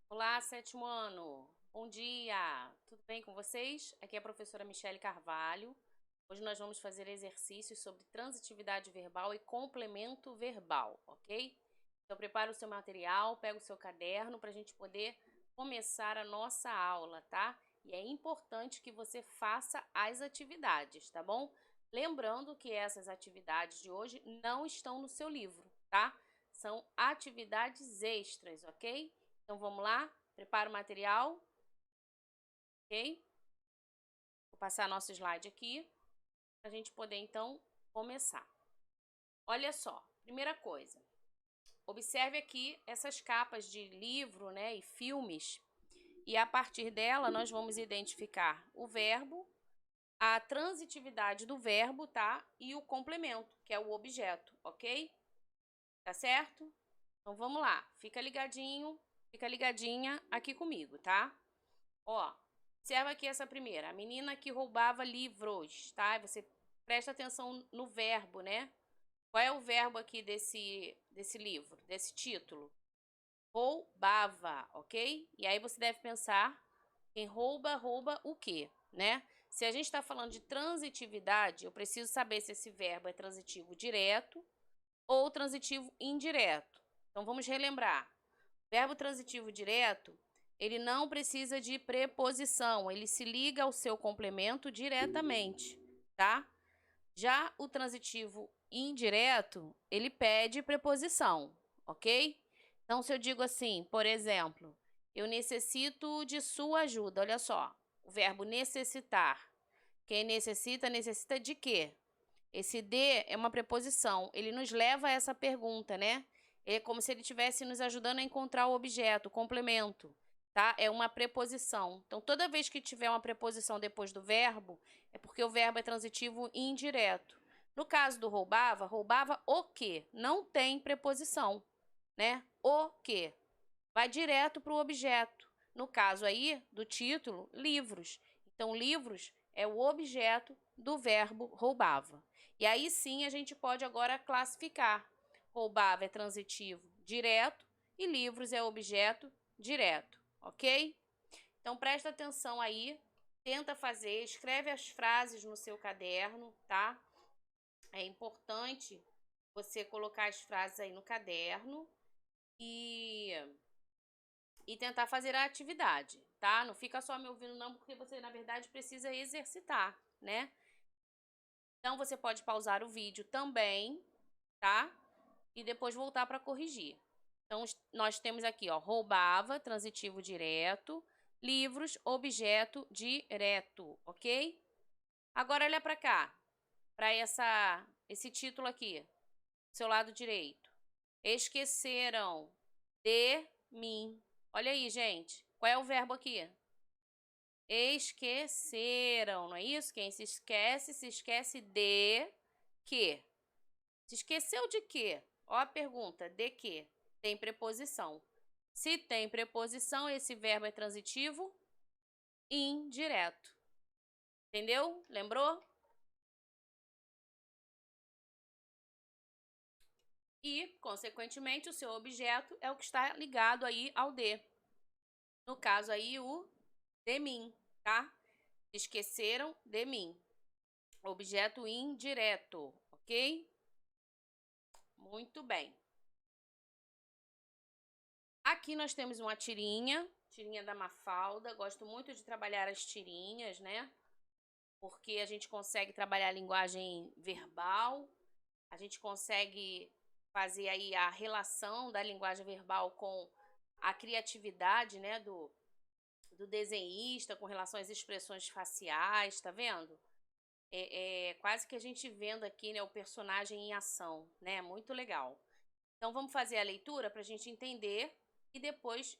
Olá, sétimo ano. Bom dia. Tudo bem com vocês? Aqui é a professora Michele Carvalho. Hoje nós vamos fazer exercícios sobre transitividade verbal e complemento verbal, ok? Então prepara o seu material, pega o seu caderno para a gente poder começar a nossa aula, tá? E é importante que você faça as atividades, tá bom? Lembrando que essas atividades de hoje não estão no seu livro, tá? São atividades extras, ok? Então vamos lá? Prepara o material, ok? Vou passar nosso slide aqui para a gente poder então começar. Olha só, primeira coisa, observe aqui essas capas de livro, né, e filmes, e a partir dela nós vamos identificar o verbo, a transitividade do verbo, tá? E o complemento, que é o objeto, ok? Tá certo? Então vamos lá, fica ligadinho, fica ligadinha aqui comigo, tá? Ó, observa aqui essa primeira, a menina que roubava livros, tá? Você presta atenção no verbo, né? Qual é o verbo aqui desse livro, desse título? Roubava, ok? E aí você deve pensar, quem rouba, rouba o quê, né? Se a gente está falando de transitividade, eu preciso saber se esse verbo é transitivo direto ou transitivo indireto. Então vamos relembrar. Verbo transitivo direto, ele não precisa de preposição, ele se liga ao seu complemento diretamente, tá? Já o transitivo indireto, ele pede preposição, ok? Então, se eu digo assim, por exemplo, eu necessito de sua ajuda, olha só, o verbo necessitar. Quem necessita, necessita de quê? Esse de é uma preposição, ele nos leva a essa pergunta, né? É como se ele estivesse nos ajudando a encontrar o objeto, o complemento, tá? É uma preposição. Então, toda vez que tiver uma preposição depois do verbo, é porque o verbo é transitivo e indireto. No caso do roubava, roubava o quê? Não tem preposição, né? O quê? Vai direto para o objeto. No caso aí do título, livros. Então, livros é o objeto do verbo roubava. E aí sim a gente pode agora classificar. Roubava é transitivo direto e livros é objeto direto, ok? Então presta atenção aí, tenta fazer, escreve as frases no seu caderno, tá? É importante você colocar as frases aí no caderno e tentar fazer a atividade, tá? Não fica só me ouvindo não, porque você na verdade precisa exercitar, né? Então você pode pausar o vídeo também, tá? E depois voltar para corrigir. Então nós temos aqui, ó, roubava, transitivo direto, livros, objeto direto, ok? Agora olha para cá, para esse título aqui, seu lado direito. Esqueceram de mim. Olha aí, gente. Qual é o verbo aqui? Esqueceram, não é isso? Quem se esquece de quê? Se esqueceu de quê? Ó a pergunta, de quê? Tem preposição. Se tem preposição, esse verbo é transitivo indireto. Entendeu? Lembrou? E, consequentemente, o seu objeto é o que está ligado aí ao de. No caso aí, o de mim, tá? Esqueceram de mim. Objeto indireto, ok? Muito bem. Aqui nós temos uma tirinha, tirinha da Mafalda. Gosto muito de trabalhar as tirinhas, né? Porque a gente consegue trabalhar a linguagem verbal, a gente consegue fazer aí a relação da linguagem verbal com a criatividade, né, do desenhista com relação às expressões faciais, tá vendo? É quase que a gente vendo aqui, né, o personagem em ação, né? Muito legal. Então vamos fazer a leitura para a gente entender e depois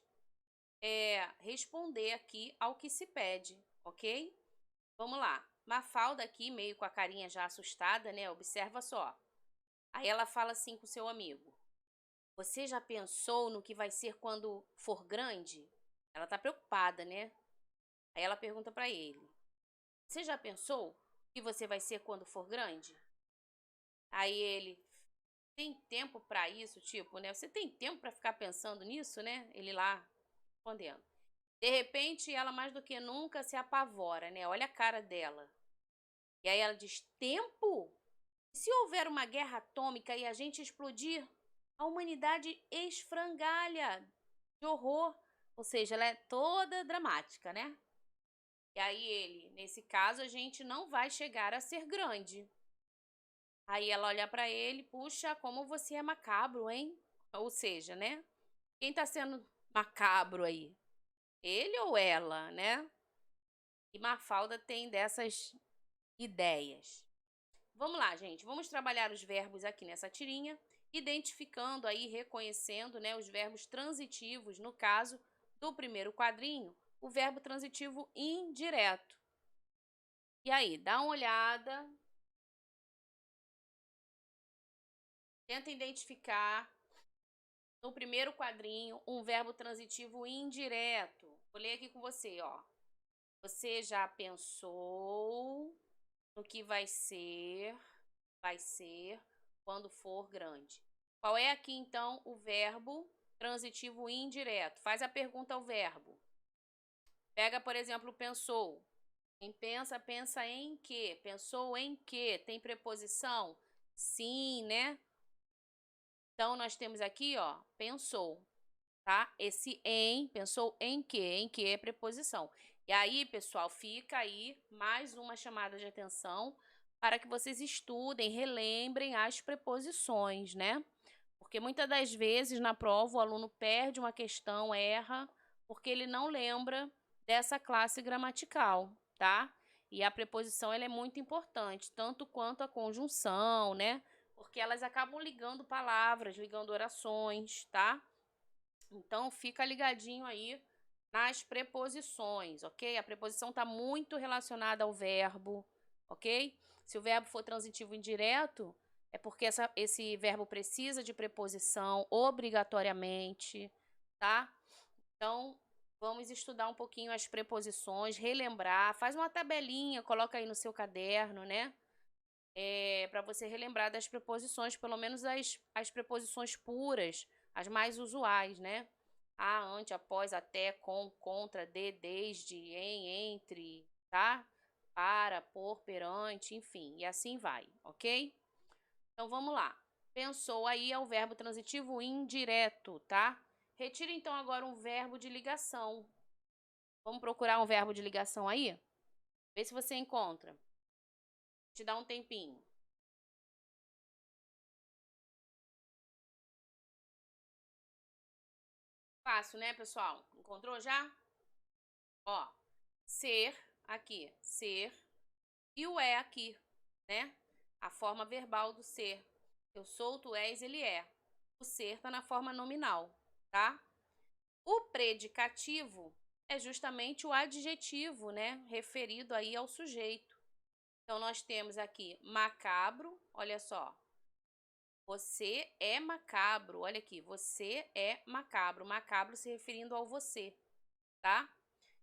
responder aqui ao que se pede, ok? Vamos lá. Mafalda aqui, meio com a carinha já assustada, né? Observa só. Aí ela fala assim com o seu amigo. Você já pensou no que vai ser quando for grande? Ela tá preocupada, né? Aí ela pergunta para ele. Você já pensou o que você vai ser quando for grande? Aí ele tem tempo para isso, tipo, né? Você tem tempo para ficar pensando nisso, né? Ele lá respondendo. De repente, ela mais do que nunca se apavora, né? Olha a cara dela. E aí ela diz: tempo? Se houver uma guerra atômica e a gente explodir, a humanidade esfrangalha de horror. Ou seja, ela é toda dramática, né? E aí ele, nesse caso, a gente não vai chegar a ser grande. Aí ela olha pra ele, puxa, como você é macabro, hein? Ou seja, né? Quem tá sendo macabro aí? Ele ou ela, né? E Mafalda tem dessas ideias. Vamos lá, gente. Vamos trabalhar os verbos aqui nessa tirinha, identificando aí, reconhecendo, né, os verbos transitivos, no caso do primeiro quadrinho, o verbo transitivo indireto. E aí, dá uma olhada. Tenta identificar no primeiro quadrinho um verbo transitivo indireto. Vou ler aqui com você, ó. Você já pensou no que vai ser quando for grande. Qual é aqui, então, o verbo transitivo indireto? Faz a pergunta ao verbo. Pega, por exemplo, pensou. Quem pensa, pensa em quê? Pensou em quê? Tem preposição? Sim, né? Então, nós temos aqui, ó, pensou, tá? Esse em, pensou em quê? Em que é preposição. E aí, pessoal, fica aí mais uma chamada de atenção para que vocês estudem, relembrem as preposições, né? Porque muitas das vezes na prova o aluno perde uma questão, erra, porque ele não lembra dessa classe gramatical, tá? E a preposição ela é muito importante, tanto quanto a conjunção, né? Porque elas acabam ligando palavras, ligando orações, tá? Então fica ligadinho aí nas preposições, ok? A preposição está muito relacionada ao verbo, ok? Se o verbo for transitivo indireto, é porque esse verbo precisa de preposição obrigatoriamente, tá? Então, vamos estudar um pouquinho as preposições, relembrar, faz uma tabelinha, coloca aí no seu caderno, né? Para você relembrar das preposições, pelo menos as preposições puras, as mais usuais, né? A, ante, após, até, com, contra, de, desde, em, entre, tá? Para, por, perante, enfim, e assim vai, ok? Então vamos lá. Pensou aí é o verbo transitivo indireto, tá? Retira então agora um verbo de ligação. Vamos procurar um verbo de ligação aí? Vê se você encontra. Te dá um tempinho. Fácil, né, pessoal? Encontrou já? Ó, ser aqui, ser, e o é aqui, né? A forma verbal do ser. Eu sou, tu és, ele é. O ser tá na forma nominal, tá? O predicativo é justamente o adjetivo, né? Referido aí ao sujeito. Então, nós temos aqui macabro, olha só. Você é macabro, olha aqui, você é macabro. Macabro se referindo ao você, tá?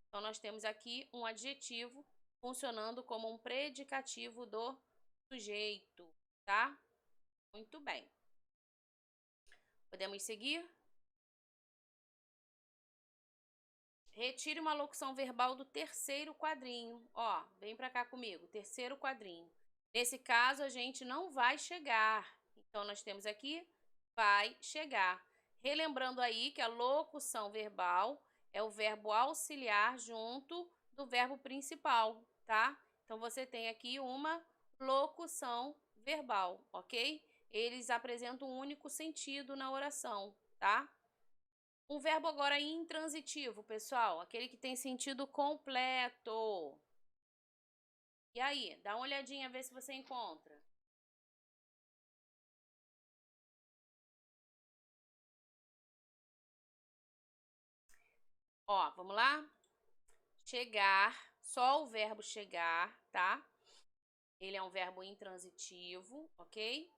Então, nós temos aqui um adjetivo funcionando como um predicativo do sujeito, tá? Muito bem. Podemos seguir? Retire uma locução verbal do terceiro quadrinho. Ó, vem para cá comigo, terceiro quadrinho. Nesse caso, a gente não vai chegar. Então, nós temos aqui vai chegar. Relembrando aí que a locução verbal é o verbo auxiliar junto do verbo principal, tá? Então, você tem aqui uma locução verbal, ok? Eles apresentam um único sentido na oração, tá? Um verbo agora intransitivo, pessoal, aquele que tem sentido completo. E aí, dá uma olhadinha, vê se você encontra. Ó, vamos lá? Chegar, só o verbo chegar, tá? Ele é um verbo intransitivo, ok?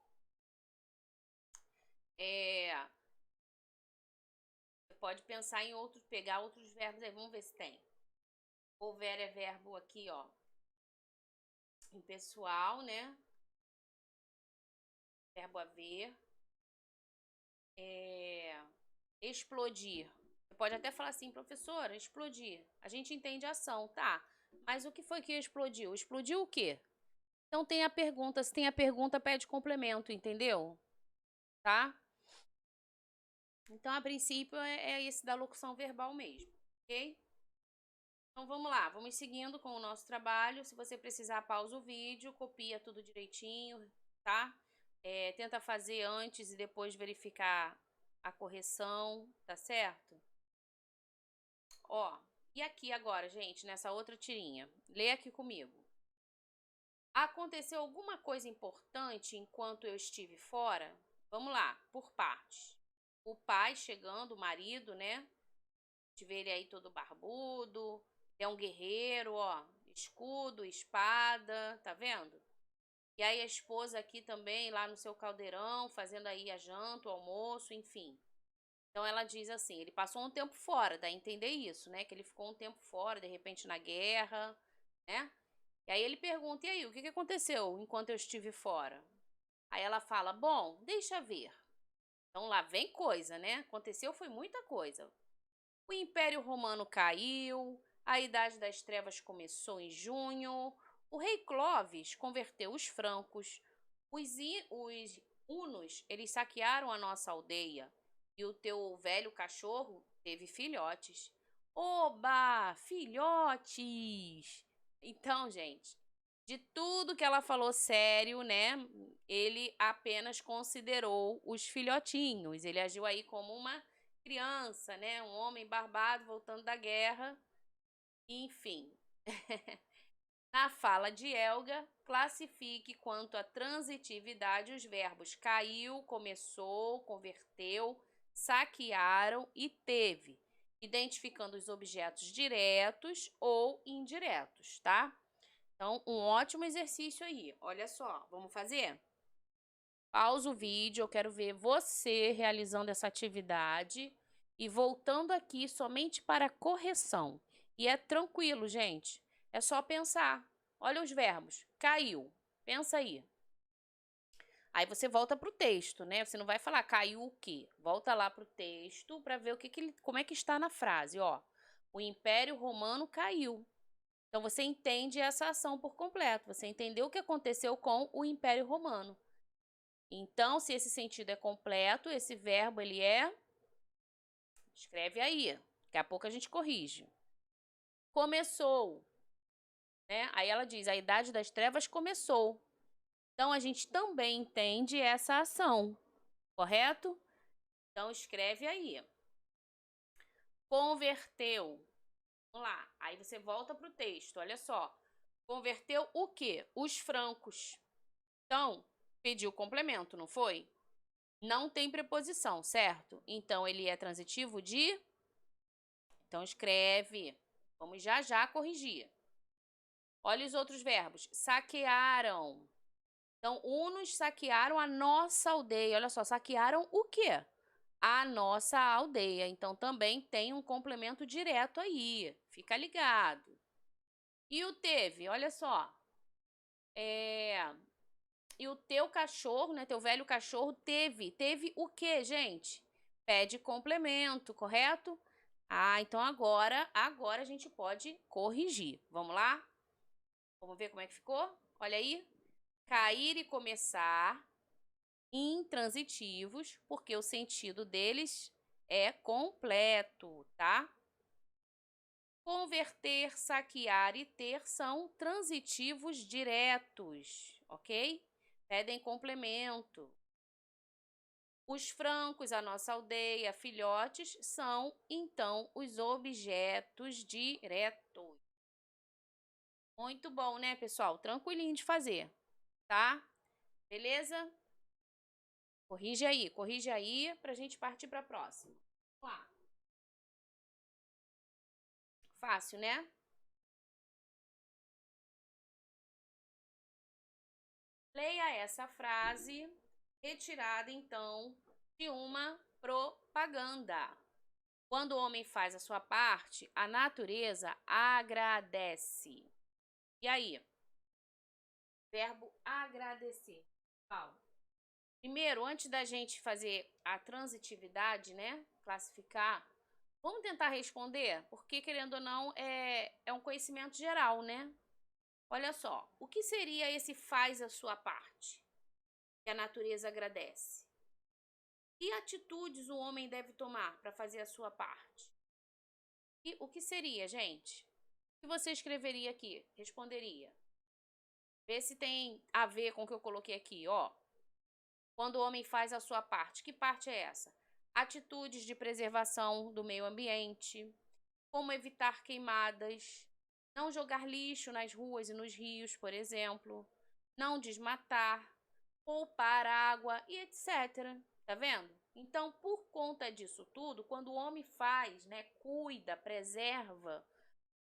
Você pode pensar em outros, pegar outros verbos aí, vamos ver se tem. Houver é verbo aqui, ó, impessoal, né? Verbo haver. Explodir. Você Pode até falar assim, professora, explodir. A gente entende a ação, tá? Mas o que foi que explodiu? Explodiu o quê? Então tem a pergunta, se tem a pergunta, pede complemento, entendeu? Tá? Então, a princípio, é esse da locução verbal mesmo, ok? Então vamos lá, vamos seguindo com o nosso trabalho. Se você precisar, pausa o vídeo, copia tudo direitinho, tá? Tenta fazer antes e depois verificar a correção, tá certo? Ó, e aqui agora, gente, nessa outra tirinha, lê aqui comigo. Aconteceu alguma coisa importante enquanto eu estive fora? Vamos lá, por partes. O pai chegando, o marido, né? De ver ele aí todo barbudo, é um guerreiro, ó, escudo, espada, tá vendo? E aí a esposa aqui também, lá no seu caldeirão, fazendo aí a janta, o almoço, enfim. Então ela diz assim, ele passou um tempo fora, dá a entender isso, né? Que ele ficou um tempo fora, de repente na guerra, né? E aí ele pergunta, e aí, o que aconteceu enquanto eu estive fora? Aí ela fala, bom, deixa ver. Então lá vem coisa, né? Aconteceu foi muita coisa. O Império Romano caiu, a Idade das Trevas começou em junho, o rei Clovis converteu os francos, os hunos, eles saquearam a nossa aldeia e o teu velho cachorro teve filhotes. Oba, filhotes! Então, gente, de tudo que ela falou sério, né? Ele apenas considerou os filhotinhos. Ele agiu aí como uma criança, né? Um homem barbado voltando da guerra. Enfim. Na fala de Elga, classifique quanto à transitividade os verbos caiu, começou, converteu, saquearam e teve, identificando os objetos diretos ou indiretos, tá? Então, um ótimo exercício aí. Olha só, vamos fazer? Pausa o vídeo, eu quero ver você realizando essa atividade e voltando aqui somente para a correção. E é tranquilo, gente. É só pensar. Olha os verbos. Caiu. Pensa aí. Aí você volta para o texto, né? Você não vai falar caiu o quê? Volta lá para o texto para ver como é que está na frase, ó. O Império Romano caiu. Então você entende essa ação por completo. Você entendeu o que aconteceu com o Império Romano. Então, se esse sentido é completo, esse verbo ele é... Escreve aí. Daqui a pouco a gente corrige. Começou, né? Aí ela diz, a Idade das Trevas começou. Então, a gente também entende essa ação, correto? Então, escreve aí. Converteu. Vamos lá. Aí você volta para o texto, olha só. Converteu o quê? Os francos. Então, pediu complemento, não foi? Não tem preposição, certo? Então, ele é transitivo de... Então, escreve. Vamos já já corrigir. Olha os outros verbos. Saquearam. Então, hunos saquearam a nossa aldeia. Olha só, saquearam o quê? A nossa aldeia. Então, também tem um complemento direto aí. Fica ligado. E o teve, olha só. E o teu cachorro, né? Teu velho cachorro teve. Teve o quê, gente? Pede complemento, correto? Ah, então agora a gente pode corrigir. Vamos lá? Vamos ver como é que ficou? Olha aí. Cair e começar intransitivos, porque o sentido deles é completo, tá? Converter, saquear e ter são transitivos diretos, ok? Pedem complemento. Os francos, a nossa aldeia, filhotes, são, então, os objetos diretos. Muito bom, né, pessoal? Tranquilinho de fazer, tá? Beleza? Corrige aí pra gente partir pra próxima. Vamos lá. Fácil, né? Leia essa frase retirada, então, de uma propaganda. Quando o homem faz a sua parte, a natureza agradece. E aí? Verbo agradecer. Qual? Primeiro, antes da gente fazer a transitividade, né? Classificar Vamos tentar responder? Porque, querendo ou não, é um conhecimento geral, né? Olha só, o que seria esse faz a sua parte? Que a natureza agradece. Que atitudes o homem deve tomar para fazer a sua parte? E o que seria, gente? O que você escreveria aqui? Responderia. Vê se tem a ver com o que eu coloquei aqui, ó. Quando o homem faz a sua parte, que parte é essa? Atitudes de preservação do meio ambiente, como evitar queimadas, não jogar lixo nas ruas e nos rios, por exemplo, não desmatar, poupar água e etc. Tá vendo? Então, por conta disso tudo, quando o homem faz, né, cuida, preserva,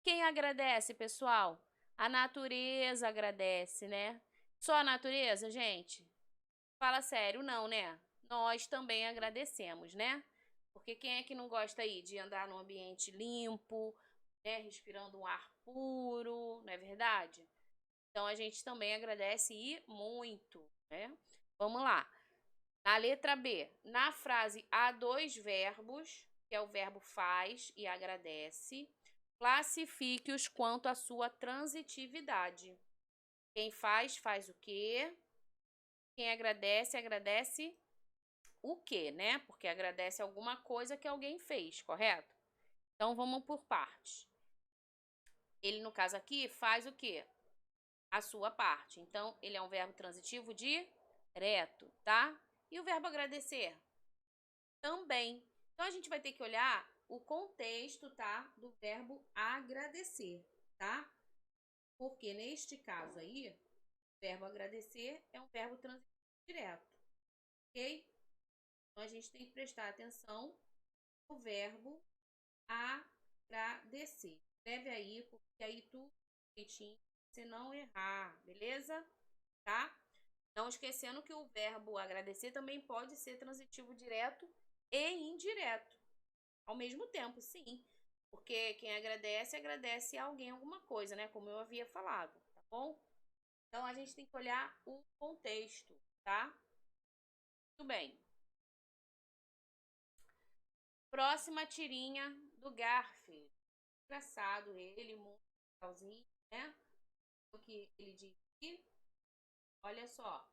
quem agradece, pessoal? A natureza agradece, né? Só a natureza, gente? Fala sério, não, né? Nós também agradecemos, né? Porque quem é que não gosta aí de andar num ambiente limpo, né? Respirando um ar puro, não é verdade? Então a gente também agradece e muito, né? Vamos lá. Na letra B, na frase há dois verbos, que é o verbo faz e agradece. Classifique-os quanto à sua transitividade. Quem faz, faz o quê? Quem agradece, agradece o quê, né? Porque agradece alguma coisa que alguém fez, correto? Então vamos por partes. Ele, no caso aqui, faz o quê? A sua parte. Então, ele é um verbo transitivo direto, tá? E o verbo agradecer? Também. Então, a gente vai ter que olhar o contexto, tá? Do verbo agradecer, tá? Porque neste caso aí, o verbo agradecer é um verbo transitivo direto, ok? Então, a gente tem que prestar atenção no verbo agradecer. Escreve aí, porque aí tu direitinho, você não errar, beleza? Tá? Não esquecendo que o verbo agradecer também pode ser transitivo direto e indireto ao mesmo tempo, sim. Porque quem agradece, agradece a alguém alguma coisa, né? Como eu havia falado, tá bom? Então a gente tem que olhar o contexto, tá? Tudo bem. Próxima tirinha do Garfield. Engraçado ele, muito legalzinho, né? O que ele diz aqui. Olha só.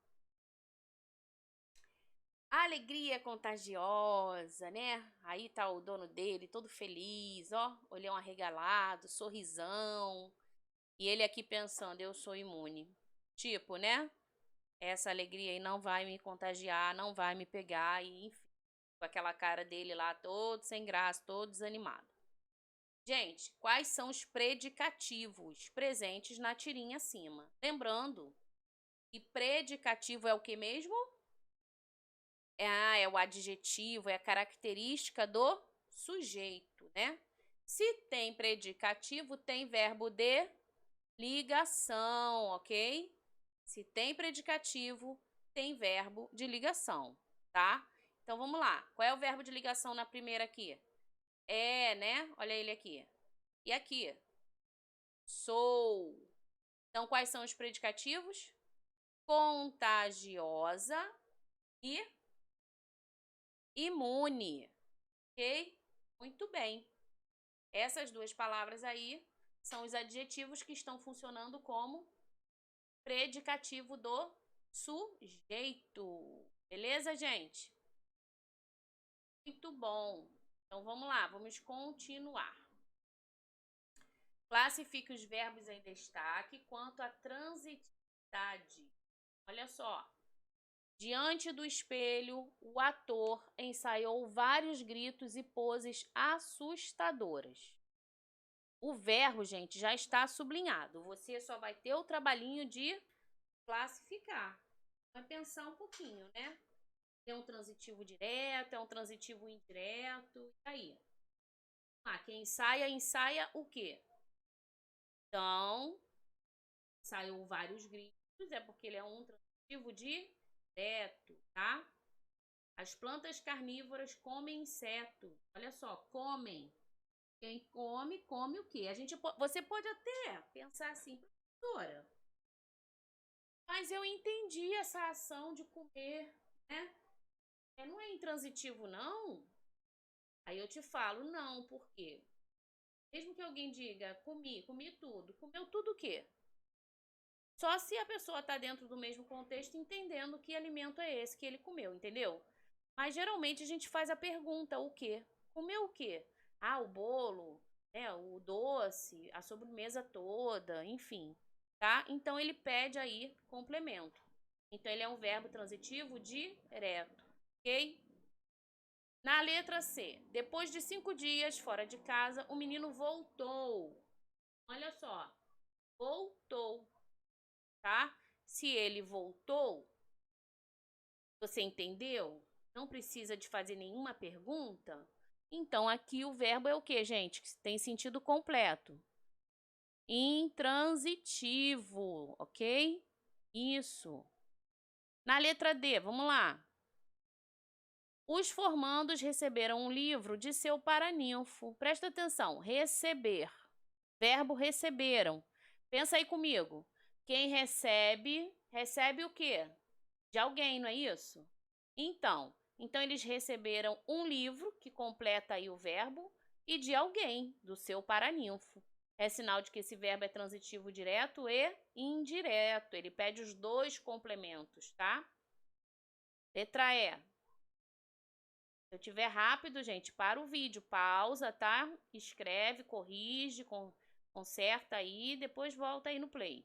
A alegria é contagiosa, né? Aí tá o dono dele, todo feliz, ó, olhão arregalado, sorrisão. E ele aqui pensando, eu sou imune. Tipo, né? Essa alegria aí não vai me contagiar, não vai me pegar, e enfim, com aquela cara dele lá, todo sem graça, todo desanimado. Gente, quais são os predicativos presentes na tirinha acima? Lembrando que predicativo é o que mesmo? É o adjetivo, é a característica do sujeito, né? Se tem predicativo, tem verbo de ligação, ok? Se tem predicativo, tem verbo de ligação, tá? Então vamos lá. Qual é o verbo de ligação na primeira aqui? É, né? Olha ele aqui. E aqui? Sou. Então quais são os predicativos? Contagiosa e imune, ok? Muito bem. Essas duas palavras aí são os adjetivos que estão funcionando como predicativo do sujeito. Beleza, gente? Muito bom. Então vamos lá, vamos continuar. Classifique os verbos em destaque quanto à transitividade. Olha só. Diante do espelho, o ator ensaiou vários gritos e poses assustadoras. O verbo, gente, já está sublinhado. Você só vai ter o trabalhinho de classificar. Vai pensar um pouquinho, né? É um transitivo direto, é um transitivo indireto. E aí? Ah, quem ensaia, ensaia o quê? Então, ensaiou vários gritos, é porque ele é um transitivo direto, tá? As plantas carnívoras comem inseto. Olha só, comem. Quem come, come o quê? Você pode até pensar assim, professora, mas eu entendi essa ação de comer, né? Não é intransitivo, não? Aí eu te falo, não, por quê? Mesmo que alguém diga, comi tudo. Comeu tudo o quê? Só se a pessoa está dentro do mesmo contexto, entendendo que alimento é esse que ele comeu, entendeu? Mas geralmente a gente faz a pergunta, o quê? Comeu o quê? Ah, o bolo, né, o doce, a sobremesa toda, enfim, tá? Então ele pede aí complemento. Então ele é um verbo transitivo direto, ok? Na letra C, depois de 5 dias fora de casa, o menino voltou. Olha só, voltou, tá? Se ele voltou, você entendeu? Não precisa de fazer nenhuma pergunta? Então, aqui o verbo é o que, gente? Que tem sentido completo. Intransitivo, ok? Isso. Na letra D, vamos lá. Os formandos receberam um livro de seu paraninfo. Presta atenção, receber. Verbo receberam. Pensa aí comigo. Quem recebe, recebe o quê? De alguém, não é isso? Então eles receberam um livro, que completa aí o verbo, e de alguém, do seu paraninfo. É sinal de que esse verbo é transitivo direto e indireto. Ele pede os dois complementos, tá? Letra E. Se eu tiver rápido, gente, para o vídeo, pausa, tá? Escreve, corrige, conserta aí, depois volta aí no play.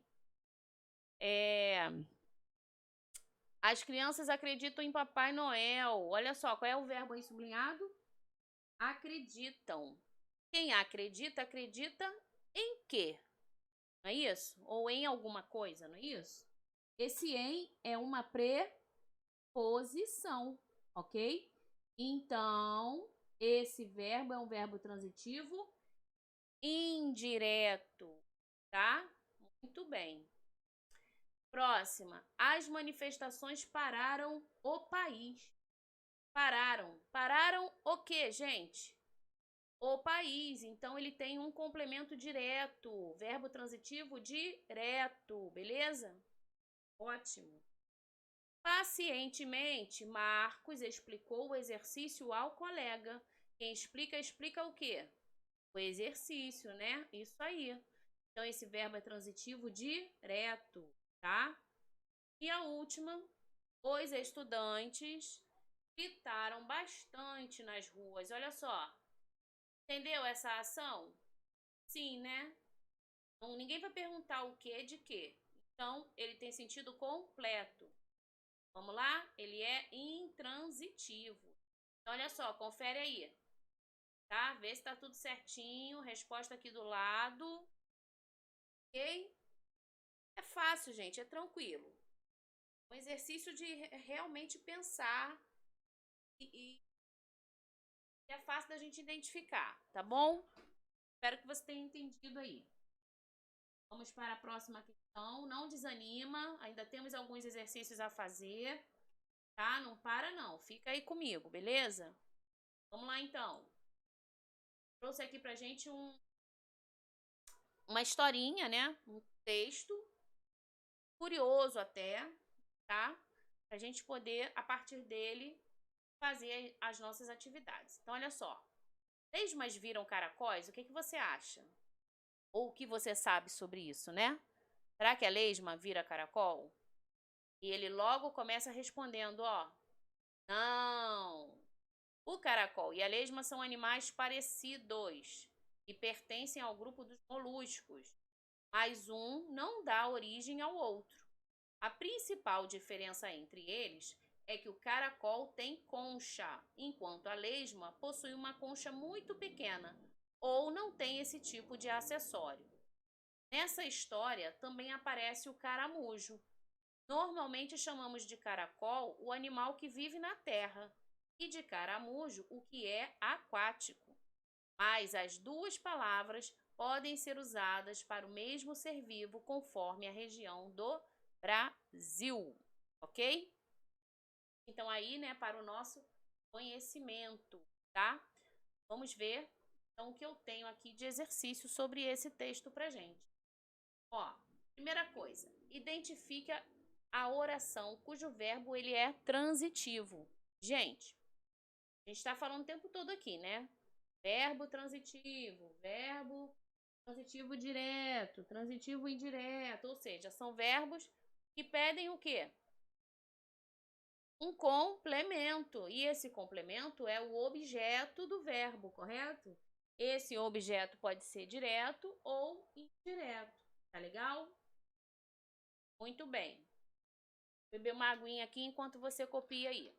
As crianças acreditam em Papai Noel. Olha só, qual é o verbo aí sublinhado? Acreditam. Quem acredita, acredita em quê? Não é isso? Ou em alguma coisa, não é isso? Esse em é uma preposição, ok? Então, esse verbo é um verbo transitivo indireto, tá? Muito bem. Próxima. As manifestações pararam o país. Pararam. Pararam o quê, gente? O país. Então, ele tem um complemento direto. Verbo transitivo direto. Beleza? Ótimo. Pacientemente, Marcos explicou o exercício ao colega. Quem explica, explica o quê? O exercício, né? Isso aí. Então, esse verbo é transitivo direto, tá? E a última, os estudantes gritaram bastante nas ruas. Olha só, entendeu essa ação? Sim, né? Então, ninguém vai perguntar o que de quê. Então, ele tem sentido completo. Vamos lá? Ele é intransitivo. Então, olha só, confere aí, tá? Vê se tá tudo certinho. Resposta aqui do lado. Ok? É fácil, gente, é tranquilo. Um exercício de realmente pensar e é fácil da gente identificar, tá bom? Espero que você tenha entendido aí. Vamos para a próxima questão. Não desanima, ainda temos alguns exercícios a fazer, tá? Não para não, fica aí comigo, beleza? Vamos lá então. Trouxe aqui pra gente uma historinha, né? Um texto curioso até, tá? Pra gente poder, a partir dele, fazer as nossas atividades. Então, olha só. Lesmas viram caracóis? O que você acha? Ou o que você sabe sobre isso, né? Será que a lesma vira caracol? E ele logo começa respondendo, ó, não. O caracol e a lesma são animais parecidos e pertencem ao grupo dos moluscos, mas um não dá origem ao outro. A principal diferença entre eles é que o caracol tem concha, enquanto a lesma possui uma concha muito pequena ou não tem esse tipo de acessório. Nessa história também aparece o caramujo. Normalmente chamamos de caracol o animal que vive na terra e de caramujo o que é aquático. Mas as duas palavras podem ser usadas para o mesmo ser vivo conforme a região do Brasil, ok? Então aí, né, para o nosso conhecimento, tá? Vamos ver então o que eu tenho aqui de exercício sobre esse texto pra gente. Ó, primeira coisa, identifica a oração cujo verbo ele é transitivo. Gente, A gente está falando o tempo todo aqui, né? Verbo transitivo direto, transitivo indireto, ou seja, são verbos que pedem o quê? Um complemento. E esse complemento é o objeto do verbo, correto? Esse objeto pode ser direto ou indireto. Tá legal? Muito bem. Vou beber uma aguinha aqui enquanto você copia aí.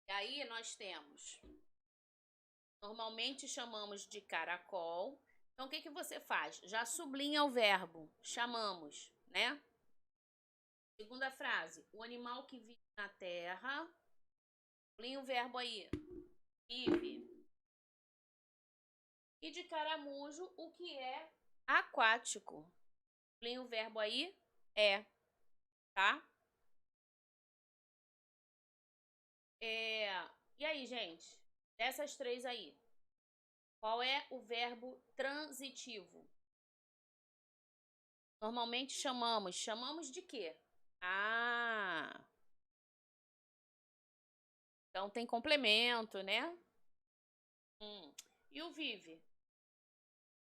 E aí nós temos, normalmente chamamos de caracol. Então o que que você faz? Já sublinha o verbo, chamamos, né? Segunda frase, o animal que vive na terra. Sublinha o verbo aí, vive. E de caramujo, o que é aquático. Sublinha o verbo aí, é, tá? E aí, gente? Dessas três aí, qual é o verbo transitivo? Normalmente chamamos de quê? Ah, então tem complemento, né? E o vive?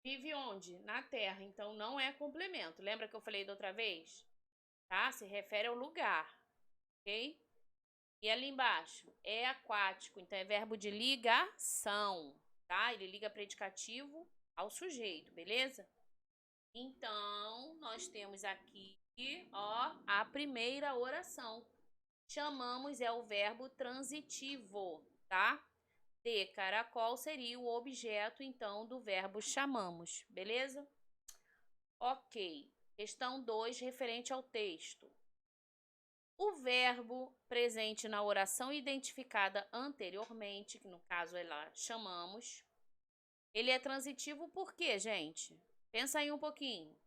Vive onde? Na terra, então não é complemento. Lembra que eu falei da outra vez? Tá? Se refere ao lugar, ok? E ali embaixo, é aquático, então é verbo de ligação, tá? Ele liga predicativo ao sujeito, beleza? Então, nós temos aqui, ó, a primeira oração. Chamamos é o verbo transitivo, tá? De caracol seria o objeto, então, do verbo chamamos, beleza? Ok. Questão 2, referente ao texto. O verbo presente na oração identificada anteriormente, que no caso é lá chamamos, ele é transitivo por quê, gente? Pensa aí um pouquinho.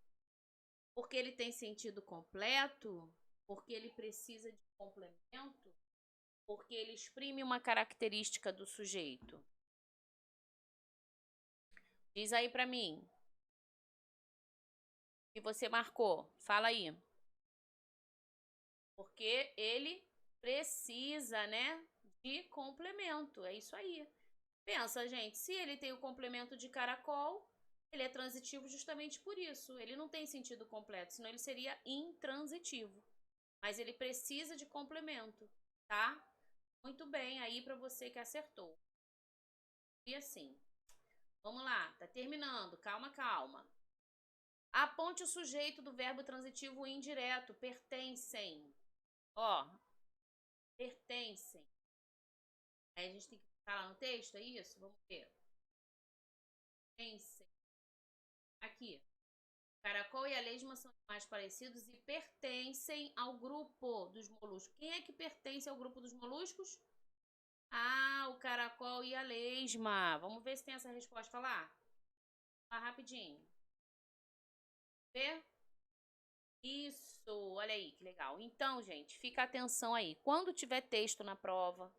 Porque ele tem sentido completo? Porque ele precisa de complemento? Porque ele exprime uma característica do sujeito? Diz aí pra mim. O que você marcou? Fala aí. Porque ele precisa, né, de complemento. É isso aí. Pensa, gente, se ele tem o complemento de caracol, ele é transitivo justamente por isso. Ele não tem sentido completo, senão ele seria intransitivo. Mas ele precisa de complemento, tá? Muito bem, aí para você que acertou. E assim, vamos lá, tá terminando. Calma, calma. Aponte o sujeito do verbo transitivo indireto. Pertencem. Ó, pertencem. Aí a gente tem que falar no texto, é isso? Vamos ver. Pertencem. Aqui. Caracol e a lesma são mais parecidos e pertencem ao grupo dos moluscos. Quem é que pertence ao grupo dos moluscos? Ah, o caracol e a lesma. Vamos ver se tem essa resposta lá. Lá rapidinho. Vê? Isso, olha aí que legal. Então, gente, fica atenção aí. Quando tiver texto na prova,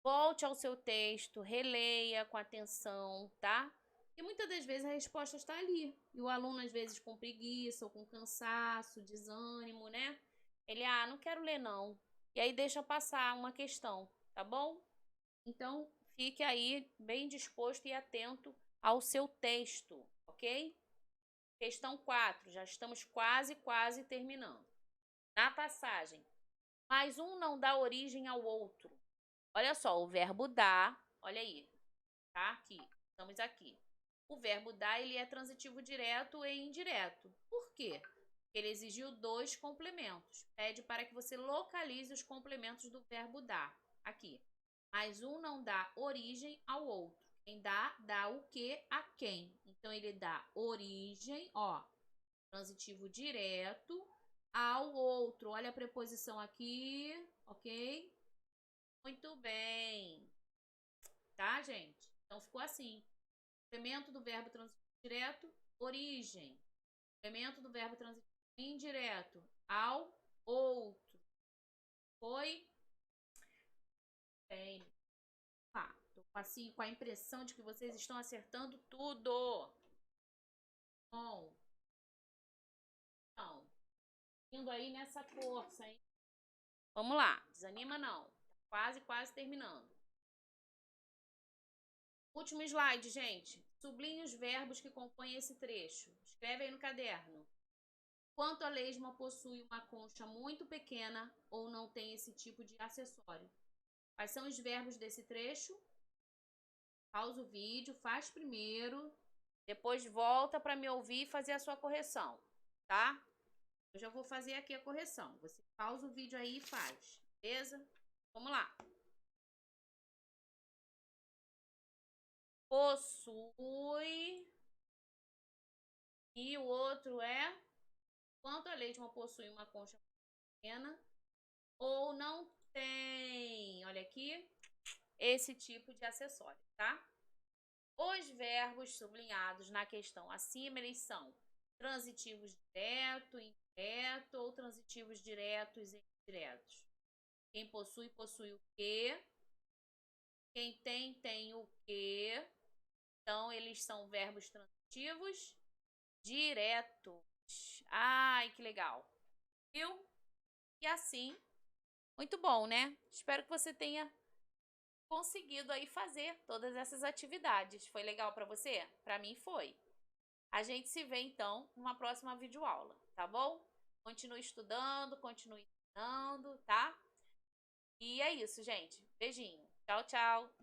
volte ao seu texto, releia com atenção, tá? E muitas das vezes a resposta está ali. E o aluno, às vezes, com preguiça ou com cansaço, desânimo, né? Ele, não quero ler não. E aí deixa passar uma questão, tá bom? Então, fique aí bem disposto e atento ao seu texto, ok? Questão 4, já estamos quase terminando. Na passagem, mais um não dá origem ao outro. Olha só, o verbo dá, olha aí, tá? Aqui, estamos aqui. O verbo dar, ele é transitivo direto e indireto. Por quê? Porque ele exigiu dois complementos. Pede para que você localize os complementos do verbo dar. Aqui. Mas um não dá origem ao outro. Quem dá, dá o que a quem. Então, ele dá origem, ó, transitivo direto ao outro. Olha a preposição aqui, ok? Muito bem. Tá, gente? Então, ficou assim. Complemento do verbo transitivo direto, origem. Complemento do verbo transitivo indireto, ao outro. Foi? Bem. Tô assim com a impressão de que vocês estão acertando tudo. Bom. Indo aí nessa força, hein? Vamos lá, desanima não. Quase, quase terminando. Último slide, gente. Sublinhe os verbos que compõem esse trecho. Escreve aí no caderno. Quanto a lesma possui uma concha muito pequena ou não tem esse tipo de acessório. Quais são os verbos desse trecho? Pausa o vídeo, faz primeiro, depois volta para me ouvir e fazer a sua correção, tá? Eu já vou fazer aqui a correção. Você pausa o vídeo aí e faz, beleza? Vamos lá. Possui. E o outro é quanto a lesma possui uma concha pequena ou não tem, olha aqui, esse tipo de acessório, tá? Os verbos sublinhados na questão acima, eles são transitivos direto, indireto ou transitivos diretos e indiretos. Quem possui, possui o quê? Quem tem, tem o quê? Então, eles são verbos transitivos diretos. Ai, que legal. Viu? E assim, muito bom, né? Espero que você tenha conseguido aí fazer todas essas atividades. Foi legal para você? Para mim foi. A gente se vê então numa próxima videoaula, tá bom? Continue estudando, continue ensinando, tá? E é isso, gente. Beijinho. Tchau, tchau.